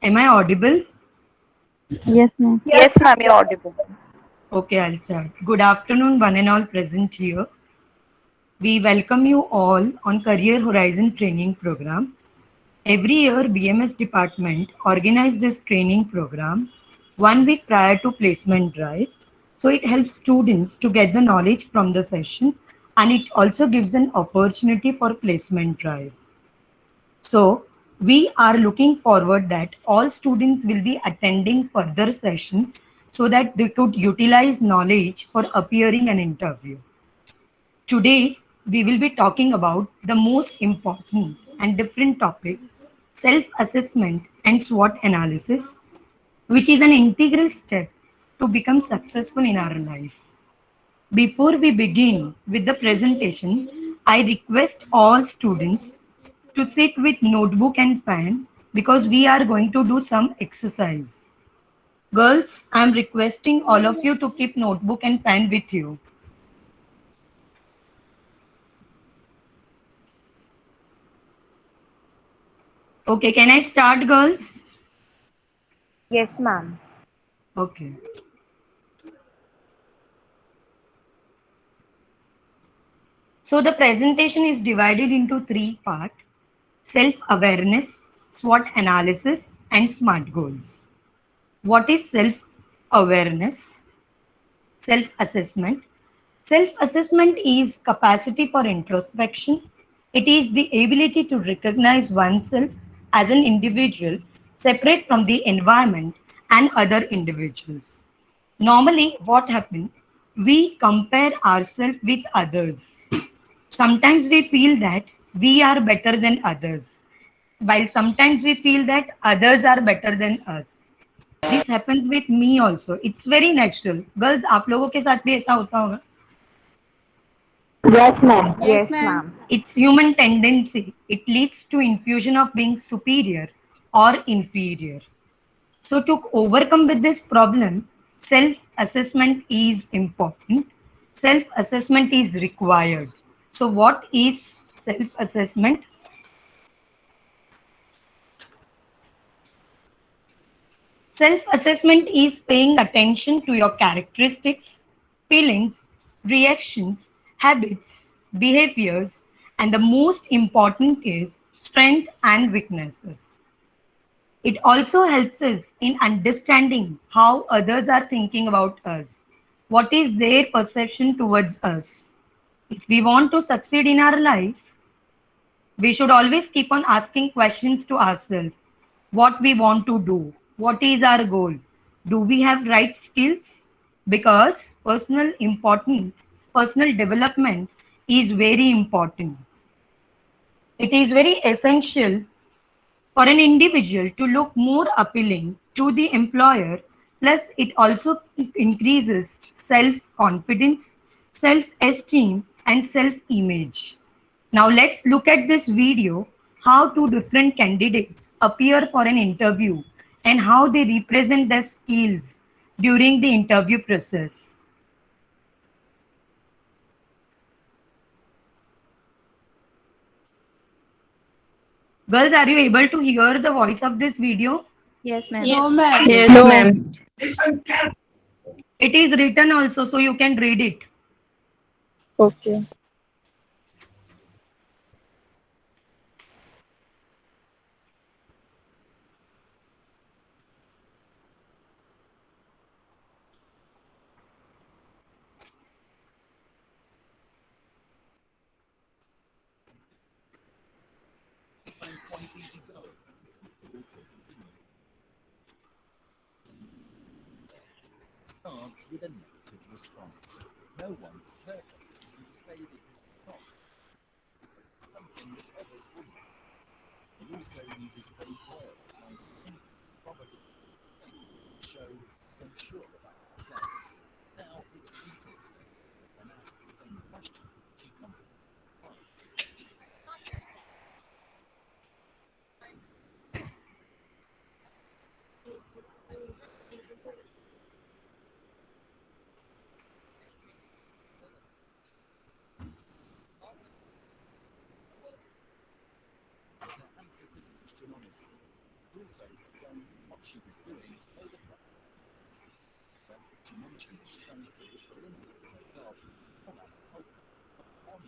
Am I audible? Yes, ma'am. Yes, ma'am, you're audible. Okay, I'll start. Good afternoon, one and all present here. We welcome you all on Career Horizon Training Program. Every year, BMS department organized this training program 1 week prior to placement drive. So it helps students to get the knowledge from the session, and it also gives an opportunity for placement drive. So we are looking forward that all students will be attending further session so that they could utilize knowledge for appearing an interview. Today, we will be talking about the most important and different topic, self-assessment and SWOT analysis, which is an integral step to become successful in our life. Before we begin with the presentation, I request all students to sit with notebook and pen because we are going to do some exercise. Girls, I am requesting all of you to keep notebook and pen with you. Okay, can I start, girls? Yes, ma'am. Okay. So the presentation is divided into three parts: self-awareness, SWOT analysis, and SMART goals. What is self-awareness? Self-assessment. Self-assessment is capacity for introspection. It is the ability to recognize oneself as an individual separate from the environment and other individuals. Normally, what happens? We compare ourselves with others. Sometimes we feel that we are better than others, while sometimes we feel that others are better than us. This happens with me also. It's very natural. Girls, आप लोगों के साथ भी ऐसा होता होगा. Yes, ma'am. Yes, ma'am. It's human tendency. It leads to infusion of being superior or inferior. So to overcome with this problem, self-assessment is important. Self-assessment is required. So what is self-assessment? Self-assessment is paying attention to your characteristics, feelings, reactions, habits, behaviors, and the most important is strength and weaknesses. It also helps us in understanding how others are thinking about us. What is their perception towards us? If we want to succeed in our life, we should always keep on asking questions to ourselves. What we want to do? What is our goal? Do we have right skills? Because personal development is very important. It is very essential for an individual to look more appealing to the employer, plus it also increases self-confidence, self-esteem, and self-image. Now let's look at this video, how two different candidates appear for an interview and how they represent their skills during the interview process. Girls, are you able to hear the voice of this video? Yes, ma'am. Yes. No, ma'am. Yes, No, ma'am. It is written also, so you can read it. Okay. also explain what she was doing over the months. She mentioned the strength that was limited to her job on that on.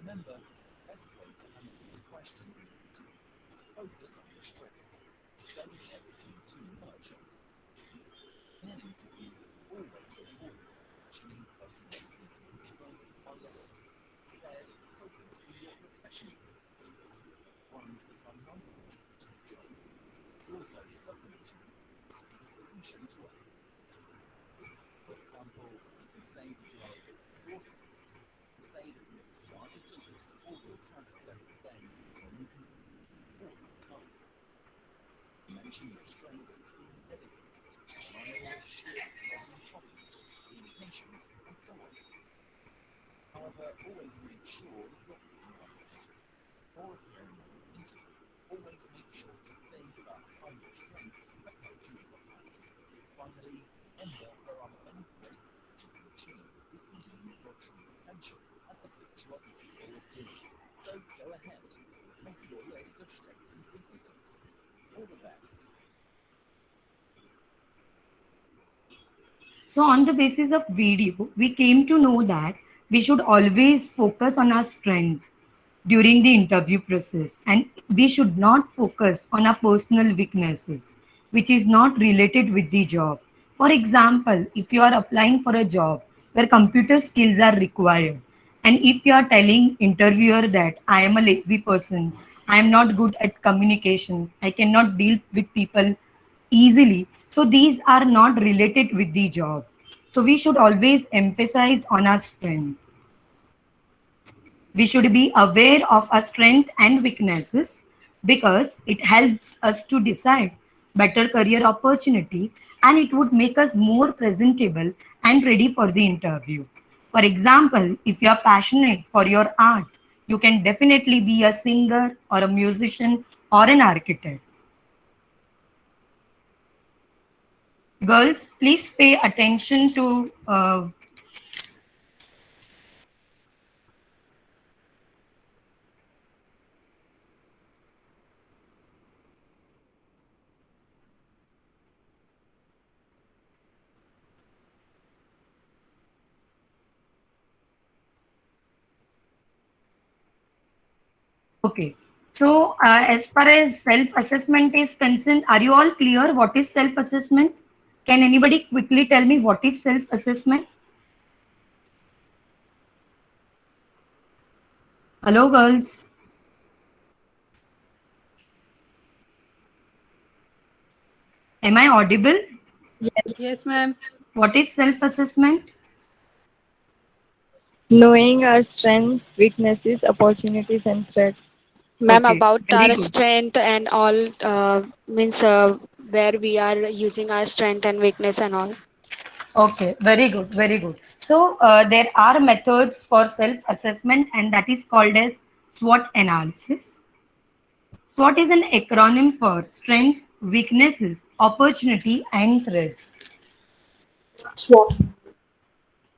Remember, the best way to handle this question is to focus on your strengths. Don't focusing too much on weaknesses. In an interview, always avoid mentioning personal weaknesses like dialect. Instead, focus on your professional weaknesses, ones that are non-related to the job. It's also supplementing with a solution to a weakness. For example, if you say that you are a bit disorganized, say that you have started to list all your tasks every day so you can all the time. Mention your strengths as being dedicated, reliable, good at solving problems, being patient, and so on. However, always make sure that you're being honest. Before appearing in an interview, always make sure to think about how your strengths have helped you in the past. Finally, remember there are many great things you can achieve if you use your true potential and the things you are capable of doing. So go ahead, make your list of strengths and weaknesses. All the best. So on the basis of video, we came to know that we should always focus on our strength during the interview process, and we should not focus on our personal weaknesses, which is not related with the job. For example, if you are applying for a job where computer skills are required, and if you are telling interviewer that I am a lazy person, I am not good at communication, I cannot deal with people easily, so these are not related with the job. So we should always emphasize on our strength. We should be aware of our strengths and weaknesses because it helps us to decide better career opportunity, and it would make us more presentable and ready for the interview. For example, if you are passionate for your art, you can definitely be a singer or a musician or an architect. Girls, please pay attention to Okay. So, as far as self-assessment is concerned, are you all clear what is self-assessment? Can anybody quickly tell me what is self-assessment? Hello, girls. Am I audible? Yes. Yes, ma'am. What is self-assessment? Knowing our strength, weaknesses, opportunities, and threats. Ma'am, Okay, about very our good. strength and all means where we are using our strength and weakness and all. Okay, very good, very good. So, there are methods for self-assessment, and that is called as SWOT analysis. SWOT is an acronym for strength, weaknesses, opportunity, and threats.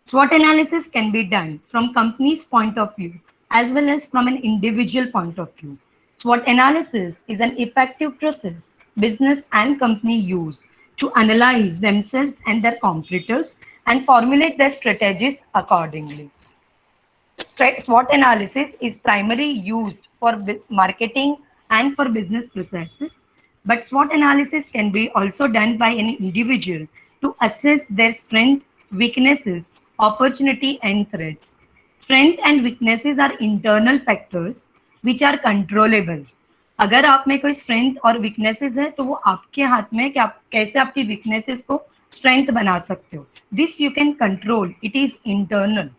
SWOT analysis can be done from company's point of view as well as from an individual point of view. SWOT analysis is an effective process business and company use to analyze themselves and their competitors and formulate their strategies accordingly. SWOT analysis is primarily used for marketing and for business processes, but SWOT analysis can be also done by an individual to assess their strength, weaknesses, opportunity, and threats. Strength and weaknesses are internal factors which are controllable. अगर आप में कोई strength और weaknesses है तो वो आपके हाथ में है कि आप कैसे आपकी वीकनेसेस को स्ट्रेंथ बना सकते हो. This you can control. It is internal.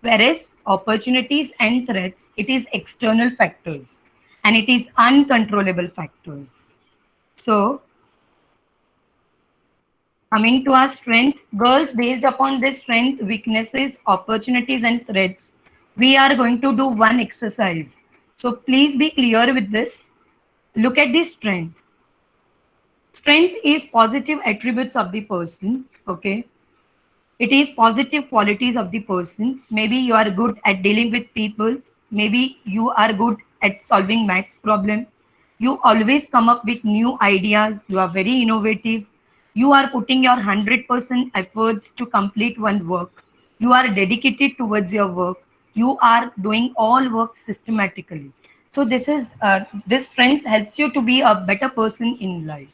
Whereas opportunities and threats, it is external factors and it is uncontrollable factors. So, coming to our strength, girls, based upon this strength, weaknesses, opportunities, and threats, we are going to do one exercise. So, please be clear with this. Look at this strength. Strength is positive attributes of the person, okay? It is positive qualities of the person. Maybe you are good at dealing with people. Maybe you are good at solving maths problem. You always come up with new ideas. You are very innovative. You are putting your 100% efforts to complete one work. You are dedicated towards your work. You are doing all work systematically. So this strength helps you to be a better person in life.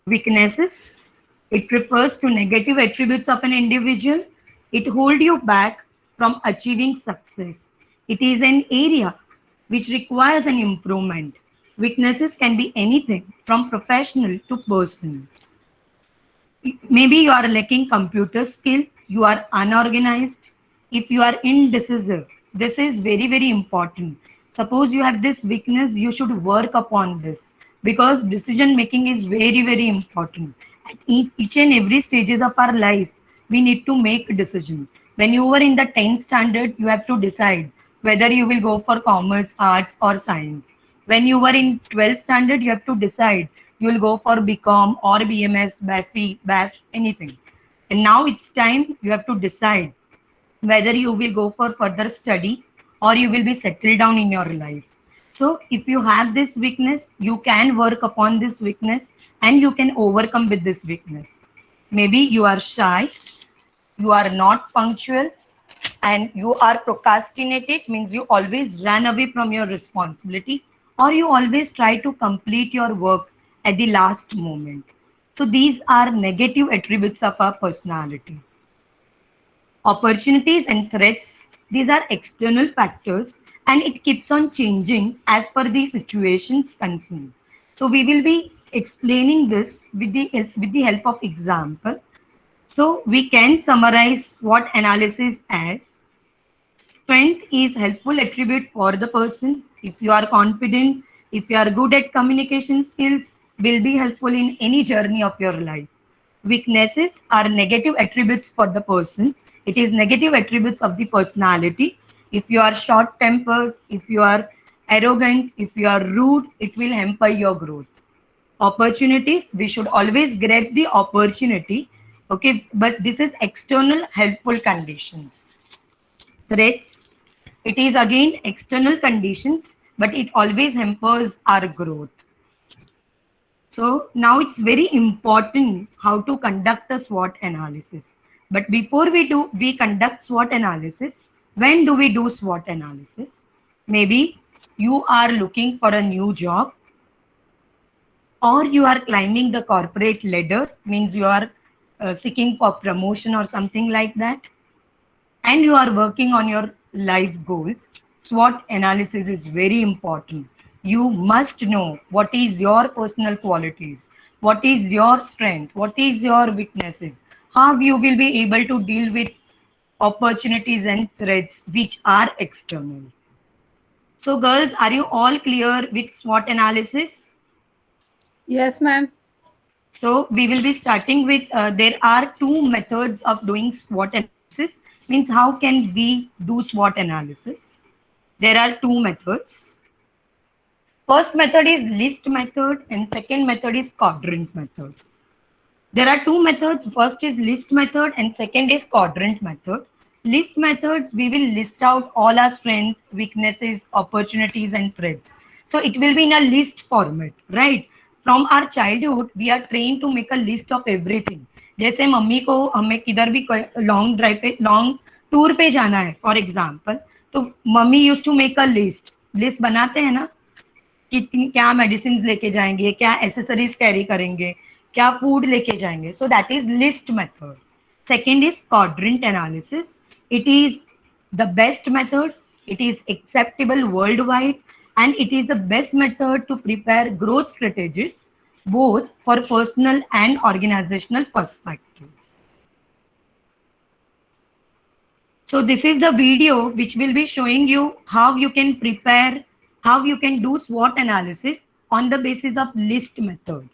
Weaknesses. It refers to negative attributes of an individual. It holds you back from achieving success. It is an area which requires an improvement. Weaknesses can be anything from professional to personal. Maybe you are lacking computer skill, you are unorganized, if you are indecisive. This is very, very important. Suppose you have this weakness, you should work upon this, because decision making is very, very important. At each and every stages of our life, we need to make a decision. When you were in the 10th standard, you have to decide whether you will go for commerce, arts, or science. When you were in 12th standard, you have to decide you will go for BCom or BMS, BAFE, BAF, anything. And now it's time you have to decide whether you will go for further study or you will be settled down in your life. So if you have this weakness, you can work upon this weakness and you can overcome with this weakness. Maybe you are shy, you are not punctual, and you are procrastinated, means you always run away from your responsibility, or you always try to complete your work at the last moment. So these are negative attributes of our personality. Opportunities and threats, these are external factors and it keeps on changing as per the situations concerned. So we will be explaining this with the help of example. So we can summarize SWOT analysis as: strength is helpful attribute for the person. If you are confident, if you are good at communication skills, will be helpful in any journey of your life. Weaknesses are negative attributes for the person. It is negative attributes of the personality. If you are short tempered, if you are arrogant, if you are rude, it will hamper your growth. Opportunities, we should always grab the opportunity, okay, but this is external helpful conditions. Threats, it is again external conditions, but it always hampers our growth. So now it's very important how to conduct a SWOT analysis. But before we conduct SWOT analysis, when do we do SWOT analysis? Maybe you are looking for a new job, or you are climbing the corporate ladder, means you are seeking for promotion or something like that, and you are working on your life goals. SWOT analysis is very important. You must know what is your personal qualities, what is your strength, what is your weaknesses, how you will be able to deal with opportunities and threats which are external. So girls, are you all clear with SWOT analysis? Yes, ma'am. So we will be starting with, there are two methods of doing SWOT analysis. Means how can we do SWOT analysis? There are two methods. First method is list method and second method is quadrant method. There are two methods. First is list method and second is quadrant method. List methods, we will list out all our strengths, weaknesses, opportunities and threats. So it will be in a list format, right? From our childhood, we are trained to make a list of everything. जैसे mummy को हमें किधर भी long drive पे long tour पे जाना है for example, तो mummy used to make a list बनाते हैं ना, कितनी क्या मेडिसिन लेके जाएंगे, क्या एसेसरीज कैरी करेंगे, क्या फूड लेके जाएंगे. So that is list method. Second is quadrant analysis. It is the best method, it is acceptable worldwide, and it is the best method to prepare growth strategies both for personal and organizational perspective. So this is the video which will be showing you how you can prepare, how you can do SWOT analysis on the basis of list method.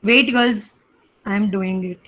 Wait girls, I am doing it.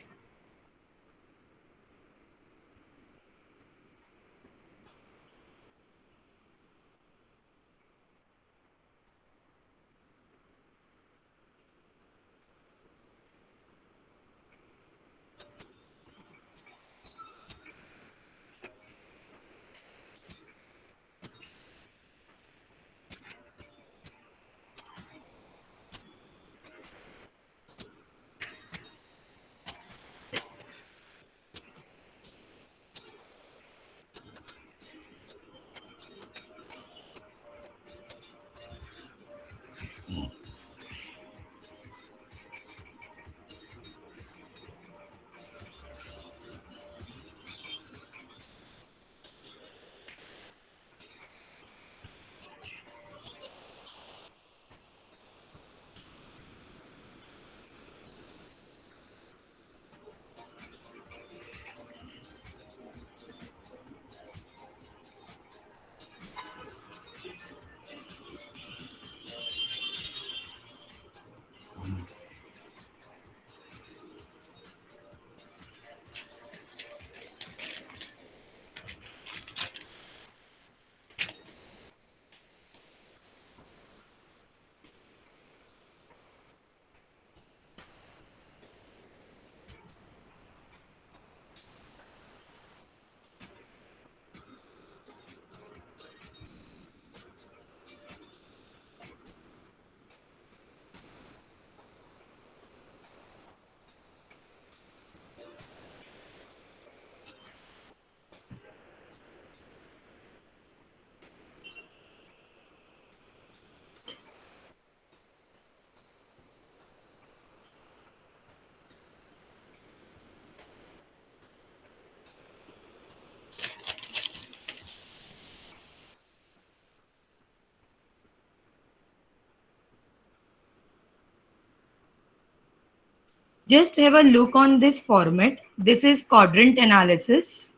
Just have a look on this format. This is quadrant analysis.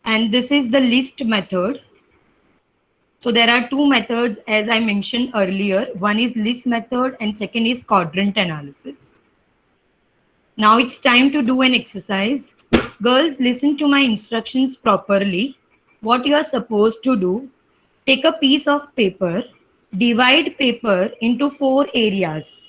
And this is the list method. So there are two methods as I mentioned earlier. One is list method and second is quadrant analysis. Now it's time to do an exercise. Girls, listen to my instructions properly. What you are supposed to do, take a piece of paper, divide paper into 4 areas.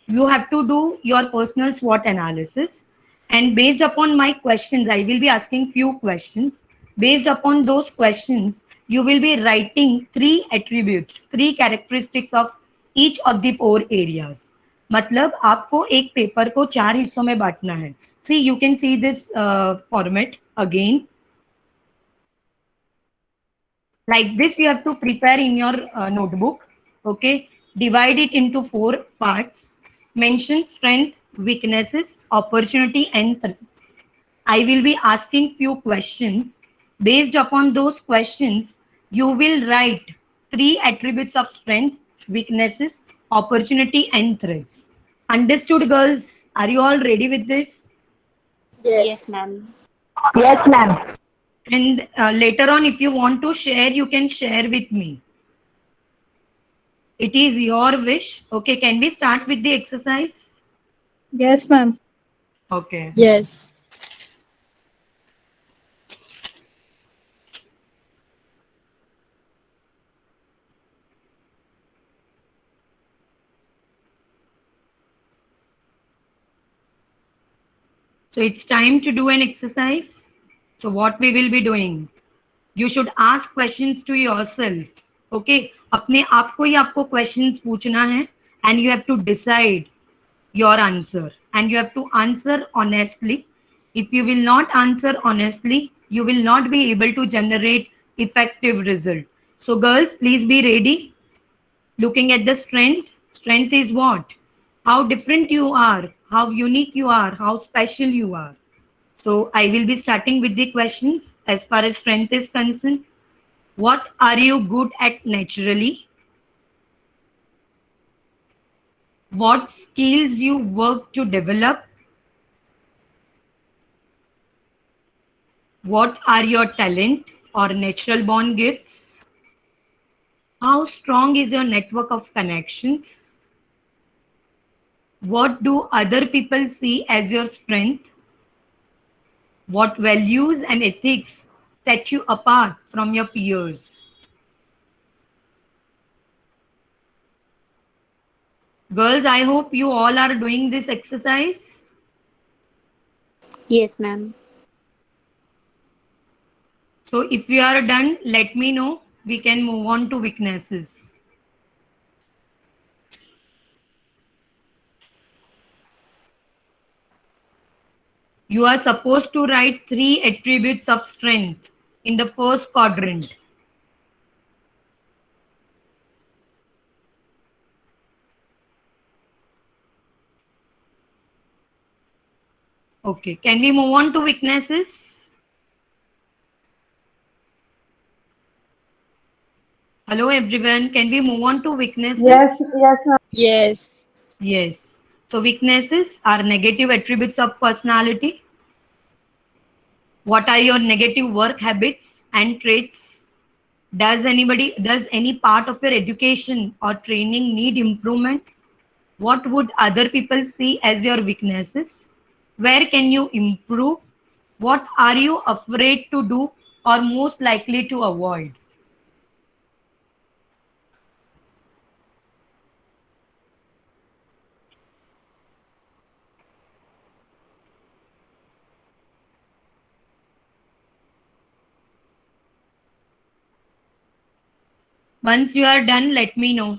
You have to do your personal SWOT analysis, and based upon my questions, I will be asking few questions. Based upon those questions, you will be writing 3 attributes, 3 characteristics of each of the 4 areas. मतलब आपको एक paper को 4 हिस्सों में बांटना है. See, you can see this format again. Like this, you have to prepare in your notebook. Okay, divide it into 4 parts. Mention strength, weaknesses, opportunity, and threats. I will be asking few questions. Based upon those questions, you will write 3 attributes of strength, weaknesses, opportunity, and threats. Understood, girls? Are you all ready with this? Yes, ma'am. Yes, ma'am. And later on, if you want to share, you can share with me. It is your wish. Okay, can we start with the exercise? Yes, ma'am. Okay. Yes. So it's time to do an exercise. So what we will be doing? You should ask questions to yourself. Okay? अपने आप को ही आपको questions पूछना है, and you have to decide your answer, and you have to answer honestly. If you will not answer honestly, you will not be able to generate effective result. So girls, please be ready. Looking at the strength. Strength is what? How different you are, how unique you are, how special you are. So I will be starting with the questions as far as strength is concerned. What are you good at naturally? What skills you work to develop? What are your talent or natural born gifts? How strong is your network of connections? What do other people see as your strength? What values and ethics set you apart from your peers? Girls, I hope you all are doing this exercise. Yes, ma'am. So if you are done, let me know. We can move on to weaknesses. You are supposed to write 3 attributes of strength in the first quadrant. Okay, can we move on to weaknesses? Hello everyone, can we move on to weaknesses? Yes, yes, ma'am. Yes. Yes. So weaknesses are negative attributes of personality. What are your negative work habits and traits? Does any part of your education or training need improvement? What would other people see as your weaknesses? Where can you improve? What are you afraid to do or most likely to avoid? Once you are done, let me know.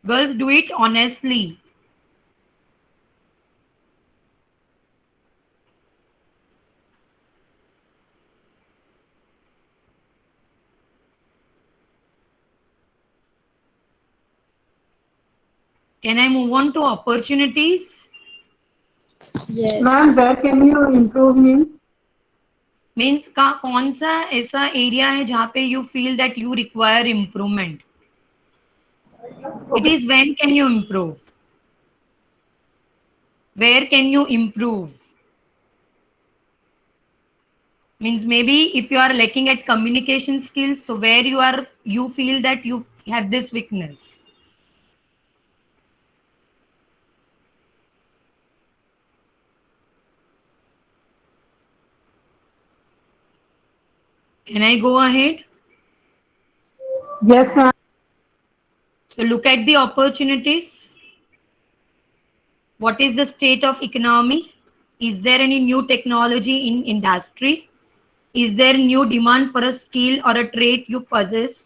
Girls, do it honestly. Can I move on to opportunities? Yes. Ma'am, where can you improve means? Means का कौन सा ऐसा area है जहाँ पे you feel that you require improvement. It is when can you improve? Where can you improve? Means maybe if you are lacking at communication skills, so where you feel that you have this weakness. Can I go ahead? Yes, ma'am. So look at the opportunities. What is the state of economy? Is there any new technology in industry? Is there new demand for a skill or a trait you possess?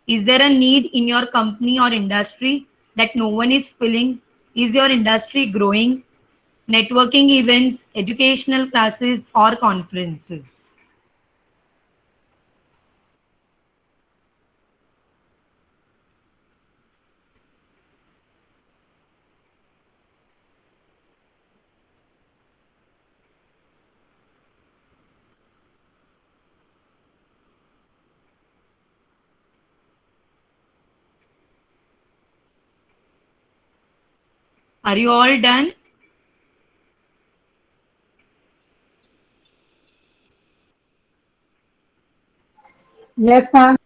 Is there a need in your company or industry that no one is filling? Is your industry growing? Networking events, educational classes, or conferences? Are you all done? Yes, ma'am.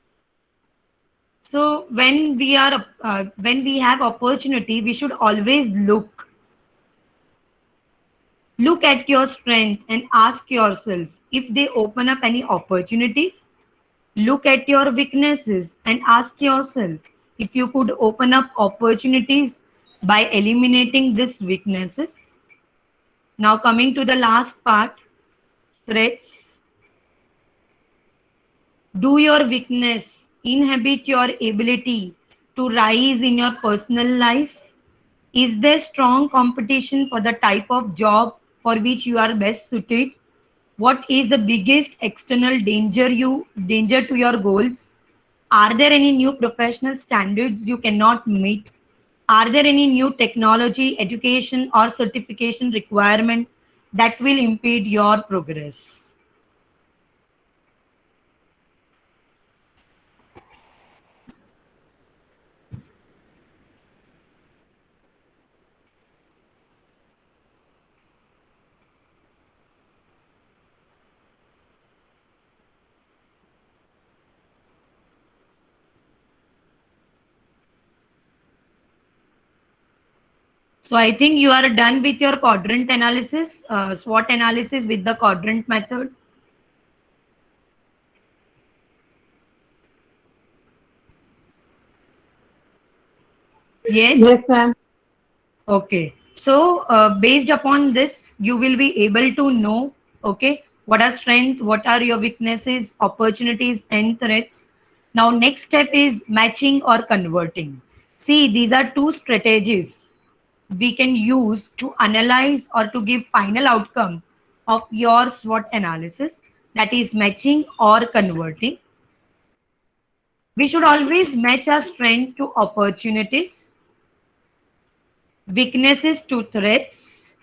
So when we have opportunity, we should always look at your strength and ask yourself if they open up any opportunities. Look at your weaknesses and ask yourself if you could open up opportunities by eliminating these weaknesses. Now coming to the last part, threats. Do your weakness inhibit your ability to rise in your personal life? Is there strong competition for the type of job for which you are best suited? What is the biggest external danger to your goals? Are there any new professional standards you cannot meet? Are there any new technology, education, or certification requirement that will impede your progress? So I think you are done with your quadrant analysis, SWOT analysis with the quadrant method. Yes? Yes, ma'am. Okay. So based upon this, you will be able to know, okay, what are strengths, what are your weaknesses, opportunities and threats. Now next step is matching or converting. See, these are two strategies we can use to analyze or to give final outcome of your SWOT analysis, that is matching or converting. We should always match our strength to opportunities, weaknesses to threats.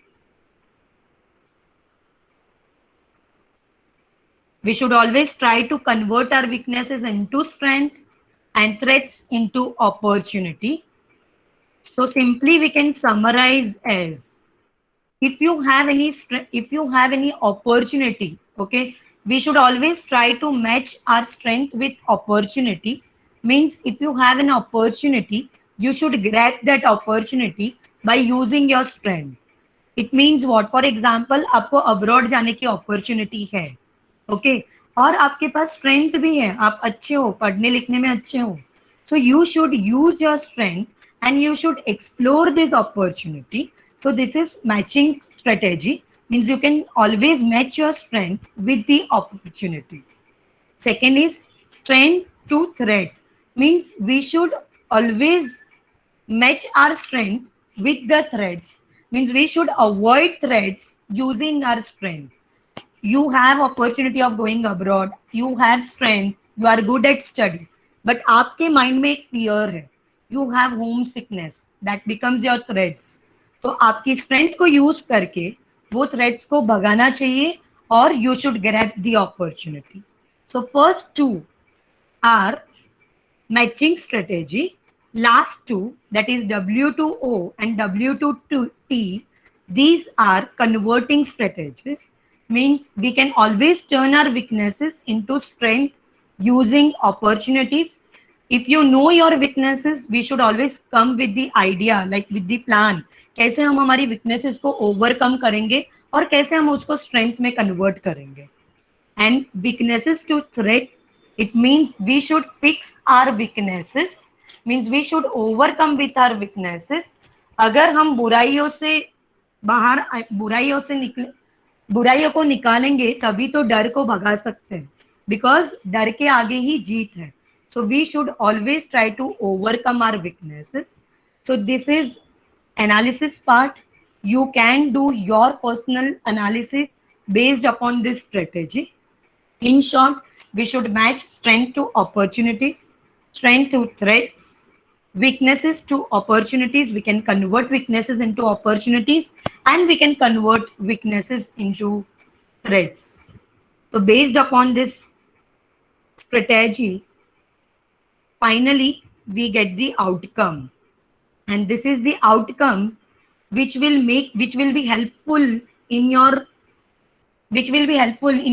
We should always try to convert our weaknesses into strength and threats into opportunity. So simply we can summarize as, if you have any opportunity, okay, we should always try to match our strength with opportunity. Means if you have an opportunity, you should grab that opportunity by using your strength. It means what? For example, आपको abroad जाने की opportunity है, okay, और आपके पास strength भी है, आप अच्छे हो, पढ़ने लिखने में अच्छे हो, so you should use your strength and you should explore this opportunity. So this is matching strategy, means you can always match your strength with the opportunity. Second is strength to threat, means we should always match our strength with the threats, means we should avoid threats using our strength. You have opportunity of going abroad, you have strength, you are good at study, but आपके mind में एक fear है, you have homesickness, that becomes your threats. तो आपकी strength को use करके वो threats को भगाना चाहिए or you should grab the opportunity. So first two are matching strategy. Last two, that is W2O and W2T, these are converting strategies. Means we can always turn our weaknesses into strength using opportunities. If you know your weaknesses, we should always come with the idea, like with the plan. कैसे हम हमारी weaknesses को overcome करेंगे और कैसे हम उसको strength में convert करेंगे. And weaknesses to threat, it means we should fix our weaknesses, means we should overcome with our weaknesses. अगर हम बुराइयों से बाहर बुराइयों को निकालेंगे तभी तो डर को भगा सकते हैं, बिकॉज डर के आगे ही जीत है. So we should always try to overcome our weaknesses. So this is analysis part. You can do your personal analysis based upon this strategy. In short, we should match strength to opportunities, strength to threats, weaknesses to opportunities. We can convert weaknesses into opportunities, and we can convert weaknesses into threats. So based upon this strategy, finally we get the outcome, and this is the outcome which will be helpful in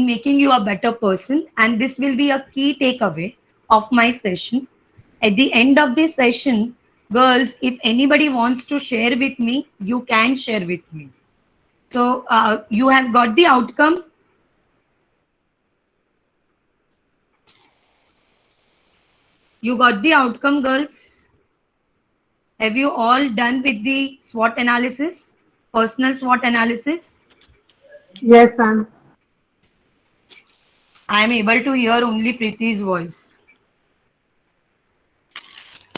making you a better person, and this will be a key takeaway of my session. At the end of this session, girls, if anybody wants to share with me, you can share with me. So you have got the outcome. You got the outcome, girls. Have you all done with the SWOT analysis, personal SWOT analysis? Yes, ma'am. I am able to hear only Preeti's voice.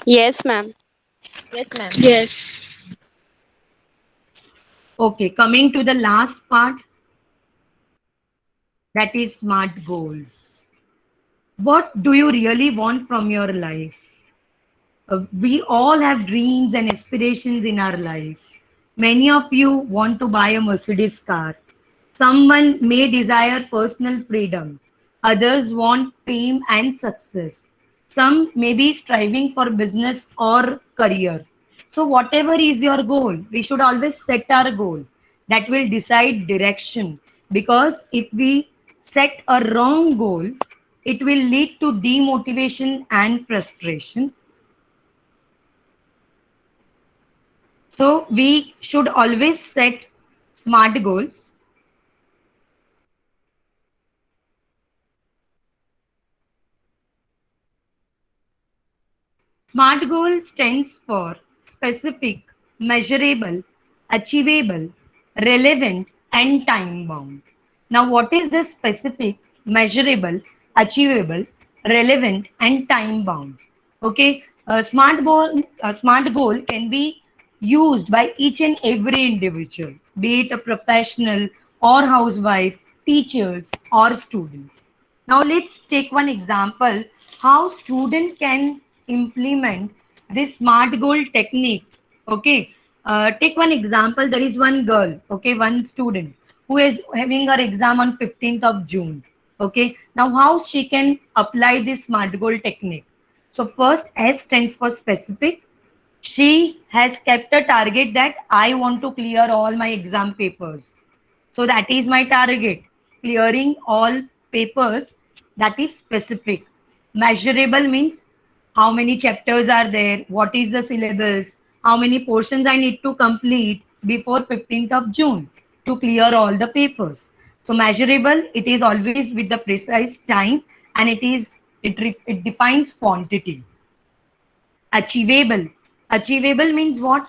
Yes, ma'am. Yes, ma'am. Yes. Okay, coming to the last part, that is SMART goals. What do you really want from your life? We all have dreams and aspirations in our life. Many of you want to buy a Mercedes car. Someone may desire personal freedom. Others want fame and success. Some may be striving for business or career. So whatever is your goal, we should always set our goal. That will decide direction. Because if we set a wrong goal, it will lead to demotivation and frustration. So we should always set SMART goals. SMART goal stands for specific, measurable, achievable, relevant, and time-bound. Now, what is the specific, measurable, achievable, relevant, and time-bound? Okay, a SMART goal can be used by each and every individual, be it a professional or housewife, teachers, or students. Now, let's take one example how student can implement this SMART goal technique. Okay, take one example. There is one girl, okay, one student who is having her exam on 15th of June. Okay, now how she can apply this SMART goal technique? So first, S stands for specific. She has kept a target that I want to clear all my exam papers. So that is my target, clearing all papers. That is specific. Measurable means how many chapters are there, what is the syllabus, how many portions I need to complete before 15th of June to clear all the papers. So measurable, it is always with the precise time, and it defines quantity. Achievable. Achievable means what?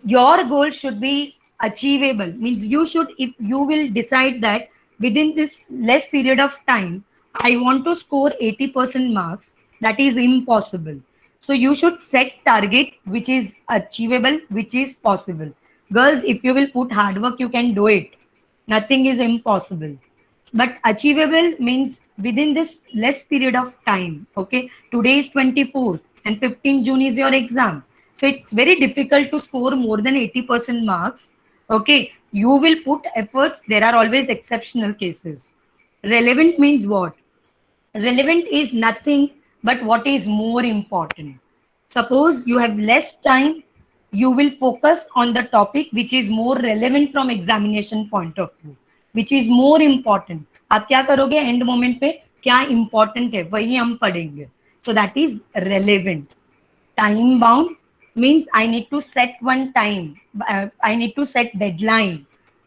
Your goal should be achievable. Means you should, if you will decide that within this less period of time, I want to score 80% marks, that is impossible. So you should set target which is achievable, which is possible. Girls, if you will put hard work, you can do it. Nothing is impossible. But achievable means within this less period of time. Okay, today is 24th and 15th June is your exam. So it's very difficult to score more than 80% marks. Okay, You will put efforts. There are always exceptional cases. Relevant means what? Relevant is nothing but what is more important. Suppose you have less time, you will focus on the topic which is more relevant from examination point of view, which is more important. आप क्या करोगे end moment पे, क्या important है वही हम पढ़ेंगे. So that is relevant. Time bound means I need to set one time. I need to set deadline.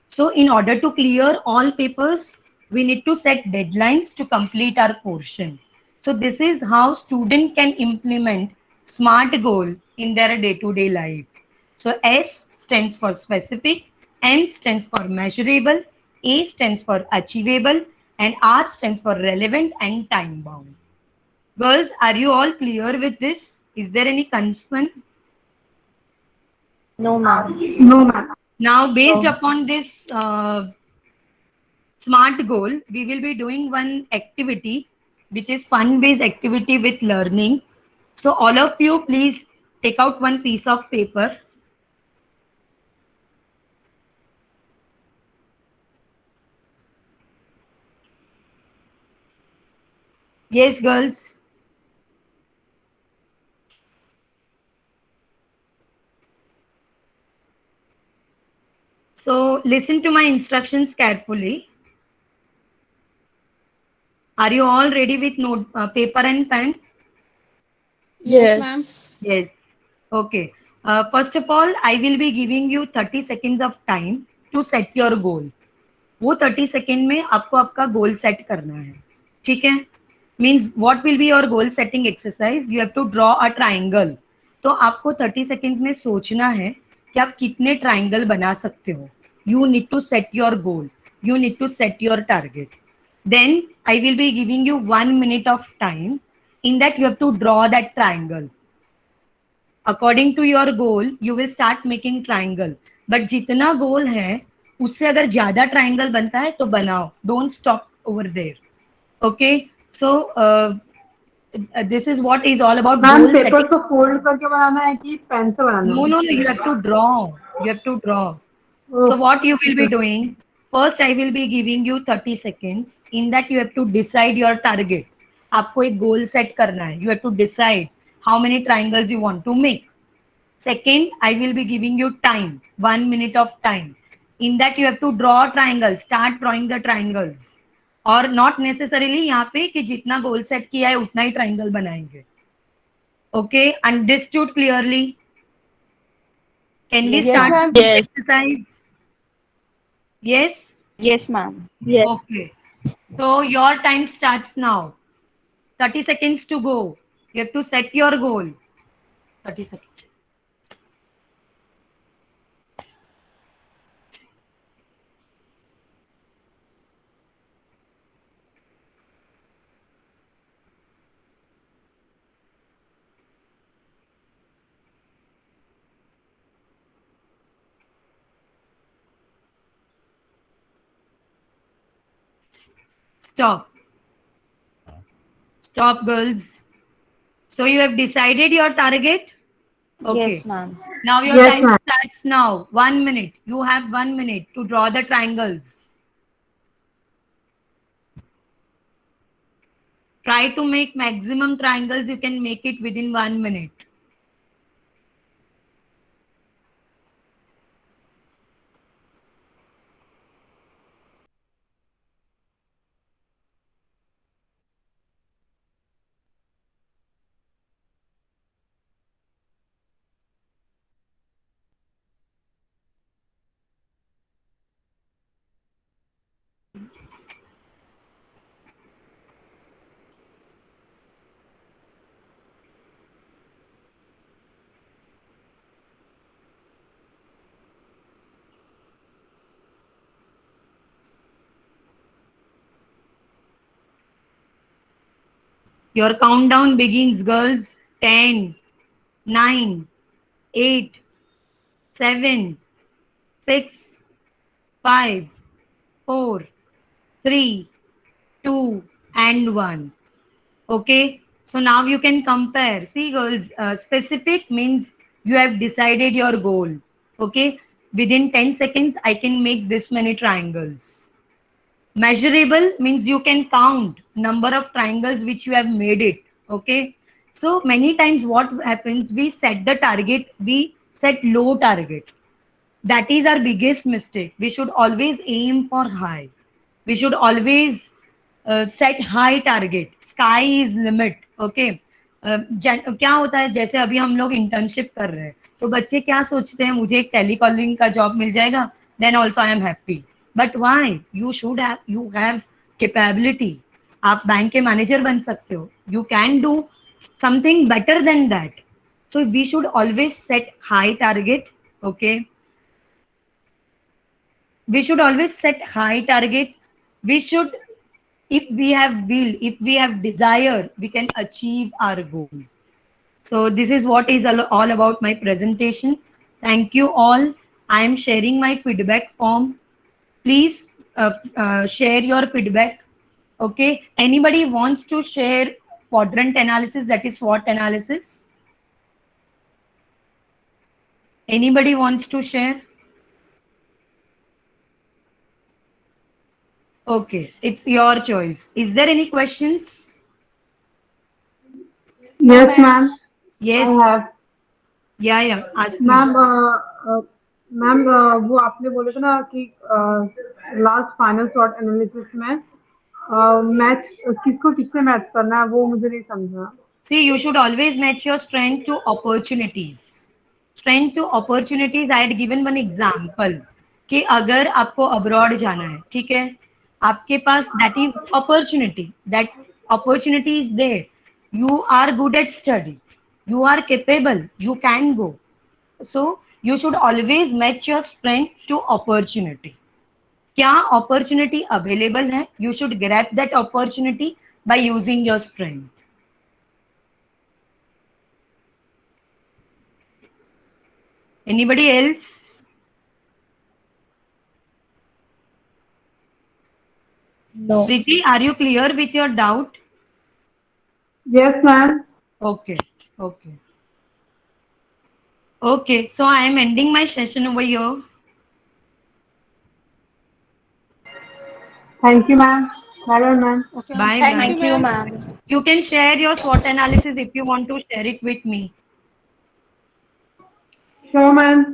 So in order to clear all papers, we need to set deadlines to complete our portion. So this is how student can implement SMART goal in their day-to-day life. So S stands for specific, M stands for measurable, A stands for achievable, and R stands for relevant and time bound. Girls, are you all clear with this? Is there any concern? No, ma'am. No, ma'am. Now, based upon this SMART goal, we will be doing one activity, which is fun-based activity with learning. So all of you, please take out one piece of paper. Yes, girls. So listen to my instructions carefully. Are you all ready with paper and pen? Yes. Yes. Okay. First of all, I will be giving you 30 seconds of time to set your goal. वो 30 second में आपको आपका goal set करना है. ठीक है. Means what will be your goal setting exercise. You have to draw a triangle. तो आपको 30 सेकेंड्स में सोचना है कि आप कितने ट्राइंगल बना सकते हो. You need to set your goal. You need to set your target. Then I will be giving you 1 minute of time. In that you have to draw that triangle. According to your goal, you will start making triangle. But जितना गोल है उससे अगर ज्यादा triangle बनता है तो बनाओ. Don't stop over there. Okay. So this is what is all about ma'am goal paper setting. को फोल्ड करके बनाना है कि पेन से बनाना No, है? no, no. You have to draw. You have to draw. So what you will be doing? First, I will be giving you 30 seconds. In that, you have to decide your target. आपको एक goal set करना है. You have to decide how many triangles you want to make. Second, I will be giving you time, 1 minute of time. In that, you have to draw triangles. Start drawing the triangles. और not necessarily यहाँ पे कि जितना goal set किया है उतना ही triangle बनाएंगे. Okay, understood clearly? Can we Yes, start ma'am. this Yes. exercise? Yes? Yes, ma'am. Yes. Okay. So your time starts now. 30 seconds to go. You have to set your goal. 30 seconds. Stop. Stop, girls. So you have decided your target? Okay. Yes, ma'am. Now your Yes, time ma'am. starts now. 1 minute. You have 1 minute to draw the triangles. Try to make maximum triangles. You can make it within 1 minute. Your countdown begins, girls. 10, 9, 8, 7, 6, 5, 4, 3, 2, and 1. Okay. So now you can compare. See, girls, specific means you have decided your goal. Okay. within 10 seconds I can make this many triangles. Measurable means you can count number of triangles which you have made it. Okay, so many times what happens, we set the target, we set low target. That is our biggest mistake. We should always aim for high. We should always set high target. Sky is limit. Okay. क्या होता है, जैसे अभी हम लोग internship कर रहे हैं तो बच्चे क्या सोचते हैं, मुझे एक टेलीकॉलिंग का जॉब मिल जाएगा, then also I am happy. But why? You have capability. आप बैंक के मैनेजर बन सकते हो. You can do something better than that. So we should always set high target. Okay, we should always set high target. We should, if we have will, if we have desire, we can achieve our goal. So this is what is all about my presentation. Thank you all. I am sharing my feedback form. Please share your feedback. Okay, anybody wants to share quadrant analysis, that is SWOT analysis? Anybody wants to share? Okay, it's your choice. Is there any questions? Yes, ma'am. Yes. I have. Yeah. Ask me. Ma'am ma'am वो आपने बोले थे ना कि last final स्वॉट analysis में match किसको किससे match करना है, वो मुझे नहीं समझा. See, you should always match your strength to opportunities. Strength to opportunities. I had given one example कि अगर आपको अब्रॉड जाना है, ठीक है, आपके पास that is opportunity. That opportunity is there. You are good at study. You are capable. You can go. So you should always match your strength to opportunity. क्या opportunity available है? You should grab that opportunity by using your strength. Anybody else? No. Preeti, are you clear with your doubt? Yes, ma'am. Okay. So I am ending my session over here. Thank you, ma'am. Bye, ma'am. Okay. Bye. Thank you, ma'am. You can share your SWOT analysis if you want to share it with me. Sure, ma'am.